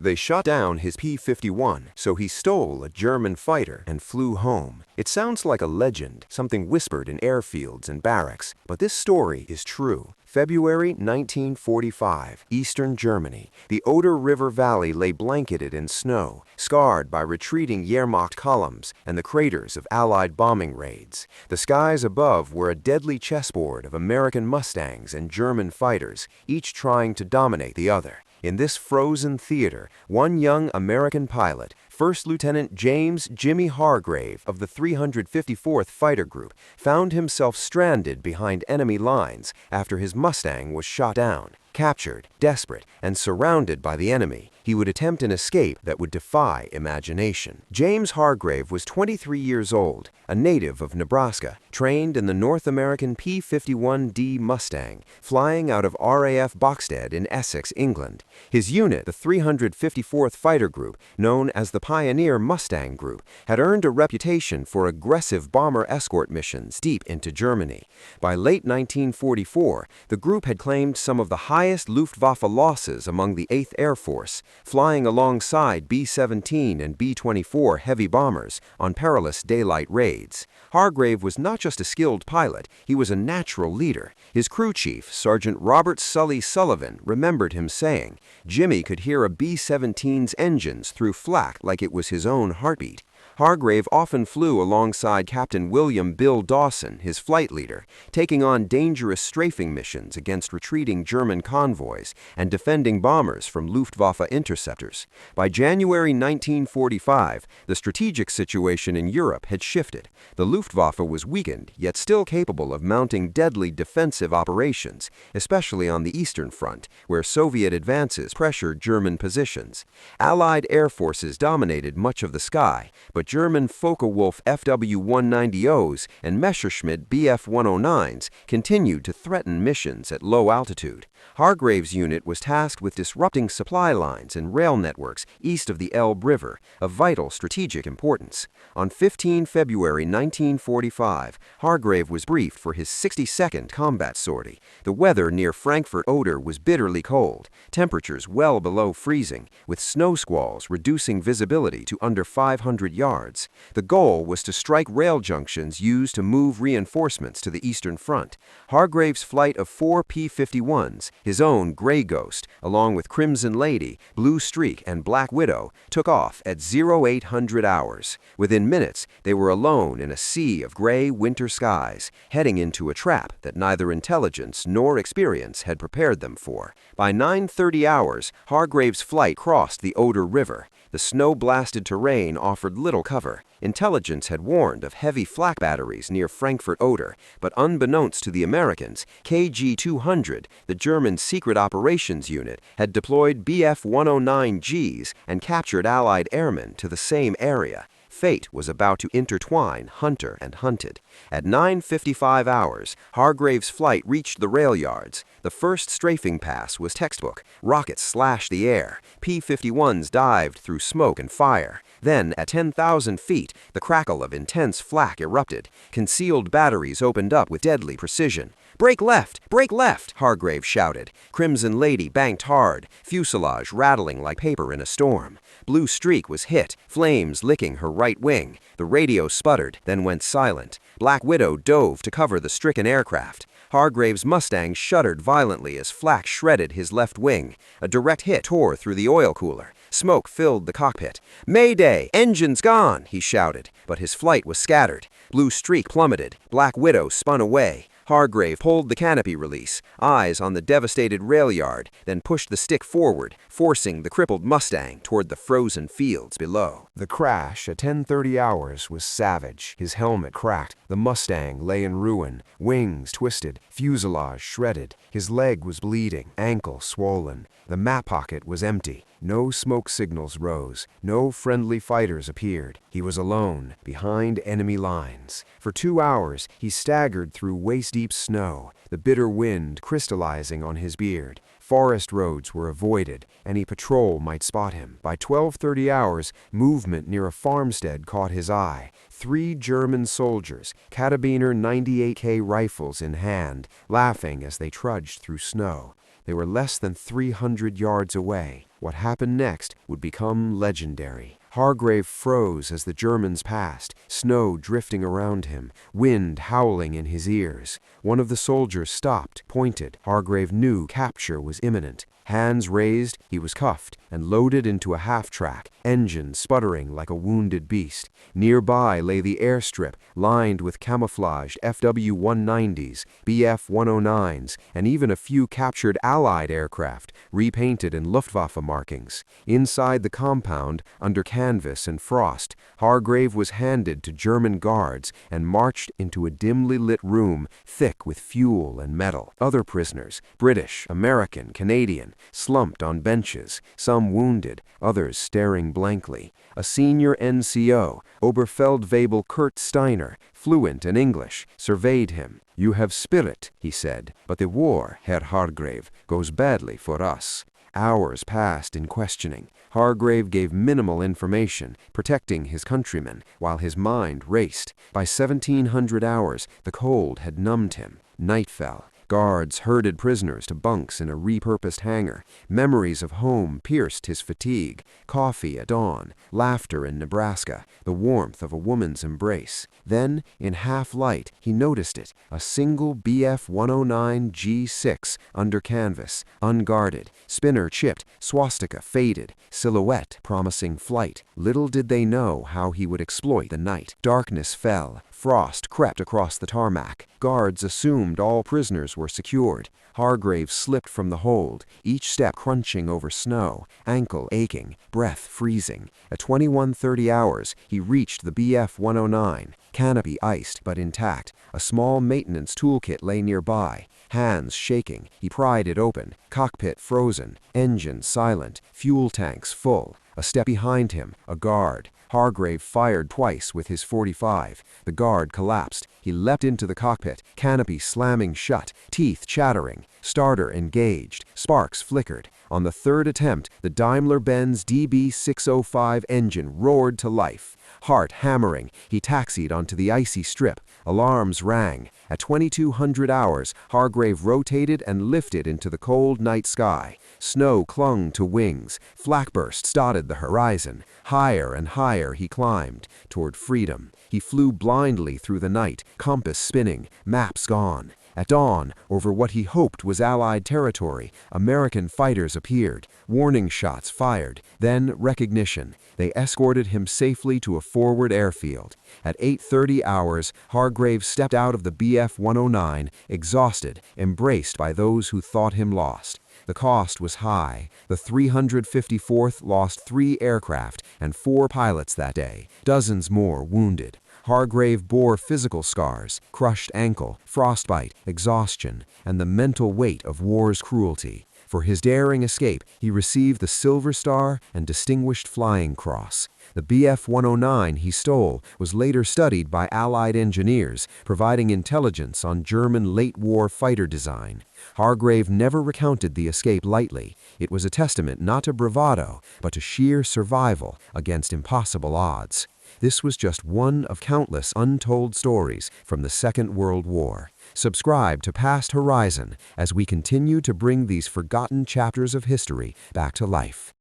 They shot down his P-51, so he stole a German fighter and flew home. It sounds like a legend, something whispered in airfields and barracks, but this story is true. February 1945, Eastern Germany. The Oder River Valley lay blanketed in snow, scarred by retreating Wehrmacht columns and the craters of Allied bombing raids. The skies above were a deadly chessboard of American Mustangs and German fighters, each trying to dominate the other. In this frozen theater, one young American pilot, First Lieutenant James "Jimmy" Hargrave of the 354th Fighter Group, found himself stranded behind enemy lines after his Mustang was shot down. Captured, desperate, and surrounded by the enemy, he would attempt an escape that would defy imagination. James Hargrave was 23 years old, a native of Nebraska, trained in the North American P-51 Mustang, flying out of RAF Boxted in Essex, England. His unit, the 354th Fighter Group, known as the Pioneer Mustang Group, had earned a reputation for aggressive bomber escort missions deep into Germany. By late 1944, the group had claimed some of the highest Luftwaffe losses among the 8th Air Force, flying alongside B-17 and B-24 heavy bombers on perilous daylight raids. Hargrave was not just a skilled pilot, he was a natural leader. His crew chief, Sergeant Robert Sully Sullivan, remembered him saying, "Jimmy could hear a B-17's engines through flak like it was his own heartbeat." Hargrave often flew alongside Captain William "Bill" Dawson, his flight leader, taking on dangerous strafing missions against retreating German convoys and defending bombers from Luftwaffe interceptors. By January 1945, the strategic situation in Europe had shifted. The Luftwaffe was weakened, yet still capable of mounting deadly defensive operations, especially on the Eastern Front, where Soviet advances pressured German positions. Allied air forces dominated much of the sky, but German Focke-Wulf FW-190Os and Messerschmitt Bf 109s continued to threaten missions at low altitude. Hargrave's unit was tasked with disrupting supply lines and rail networks east of the Elbe River, of vital strategic importance. On 15 February 1945, Hargrave was briefed for his 62nd combat sortie. The weather near Frankfurt Oder was bitterly cold, temperatures well below freezing, with snow squalls reducing visibility to under 500 yards. The goal was to strike rail junctions used to move reinforcements to the Eastern Front. Hargrave's flight of 4 P-51s, his own Grey Ghost, along with Crimson Lady, Blue Streak, and Black Widow, took off at 0800 hours. Within minutes, they were alone in a sea of gray winter skies, heading into a trap that neither intelligence nor experience had prepared them for. By 9:30 hours, Hargrave's flight crossed the Oder River. The snow-blasted terrain offered little cover. Intelligence had warned of heavy flak batteries near Frankfurt Oder, but unbeknownst to the Americans, KG-200, the German Secret Operations Unit, had deployed Bf-109Gs and captured Allied airmen to the same area. Fate was about to intertwine hunter and hunted. At 9:55 hours, Hargrave's flight reached the rail yards. The first strafing pass was textbook. Rockets slashed the air. P-51s dived through smoke and fire. Then, at 10,000 feet, the crackle of intense flak erupted. Concealed batteries opened up with deadly precision. "Break left! Break left!" Hargrave shouted. Crimson Lady banked hard, fuselage rattling like paper in a storm. Blue Streak was hit, flames licking her right wing. The radio sputtered, then went silent. Black Widow dove to cover the stricken aircraft. Hargrave's Mustang shuddered violently as flak shredded his left wing. A direct hit tore through the oil cooler. Smoke filled the cockpit. "Mayday! Engine's gone!" he shouted, but his flight was scattered. Blue Streak plummeted. Black Widow spun away. Hargrave pulled the canopy release, eyes on the devastated rail yard, then pushed the stick forward, forcing the crippled Mustang toward the frozen fields below. The crash at 10:30 hours was savage. His helmet cracked. The Mustang lay in ruin, wings twisted, fuselage shredded. His leg was bleeding, ankle swollen. The map pocket was empty. No smoke signals rose. No friendly fighters appeared. He was alone, behind enemy lines. For 2 hours, he staggered through waist-deep snow, the bitter wind crystallizing on his beard. Forest roads were avoided. Any patrol might spot him. By 12:30 hours, movement near a farmstead caught his eye. 3 German soldiers, Carabiner 98K rifles in hand, laughing as they trudged through snow. They were less than 300 yards away. What happened next would become legendary. Hargrave froze as the Germans passed, snow drifting around him, wind howling in his ears. One of the soldiers stopped, pointed. Hargrave knew capture was imminent. Hands raised, he was cuffed and loaded into a half-track, engine sputtering like a wounded beast. Nearby lay the airstrip, lined with camouflaged FW-190s, Bf-109s, and even a few captured Allied aircraft, repainted in Luftwaffe markings. Inside the compound, under canvas and frost, Hargrave was handed to German guards and marched into a dimly lit room thick with fuel and metal. Other prisoners, British, American, Canadian, slumped on benches, some wounded, others staring blankly. A senior NCO, Oberfeldwebel Kurt Steiner, fluent in English, surveyed him. "You have spirit," he said, "but the war, Herr Hargrave, goes badly for us." Hours passed in questioning. Hargrave gave minimal information, protecting his countrymen, while his mind raced. By 1700 hours, the cold had numbed him. Night fell. Guards herded prisoners to bunks in a repurposed hangar. Memories of home pierced his fatigue. Coffee at dawn, laughter in Nebraska, the warmth of a woman's embrace. Then, in half-light, he noticed it, a single Bf-109 G6 under canvas, unguarded, spinner chipped, swastika faded, silhouette promising flight. Little did they know how he would exploit the night. Darkness fell. Frost crept across the tarmac. Guards assumed all prisoners were secured. Hargrave slipped from the hold, each step crunching over snow, ankle aching, breath freezing. At 21:30 hours, he reached the Bf-109, canopy iced but intact. A small maintenance toolkit lay nearby. Hands shaking, he pried it open. Cockpit frozen, engine silent, fuel tanks full. A step behind him, a guard. Hargrave fired twice with his .45. The guard collapsed. He leapt into the cockpit, canopy slamming shut, teeth chattering. Starter engaged. Sparks flickered. On the third attempt, the Daimler-Benz DB605 engine roared to life. Heart hammering, he taxied onto the icy strip. Alarms rang. At 2200 hours, Hargrave rotated and lifted into the cold night sky. Snow clung to wings. Flak bursts dotted the horizon. Higher and higher he climbed, toward freedom. He flew blindly through the night, compass spinning, maps gone. At dawn, over what he hoped was Allied territory, American fighters appeared. Warning shots fired, then recognition. They escorted him safely to a forward airfield. At 8:30 hours, Hargrave stepped out of the Bf-109, exhausted, embraced by those who thought him lost. The cost was high. The 354th lost 3 aircraft and 4 pilots that day, dozens more wounded. Hargrave bore physical scars, crushed ankle, frostbite, exhaustion, and the mental weight of war's cruelty. For his daring escape, he received the Silver Star and Distinguished Flying Cross. The Bf-109 he stole was later studied by Allied engineers, providing intelligence on German late-war fighter design. Hargrave never recounted the escape lightly. It was a testament not to bravado, but to sheer survival against impossible odds. This was just one of countless untold stories from the Second World War. Subscribe to Past Horizon as we continue to bring these forgotten chapters of history back to life.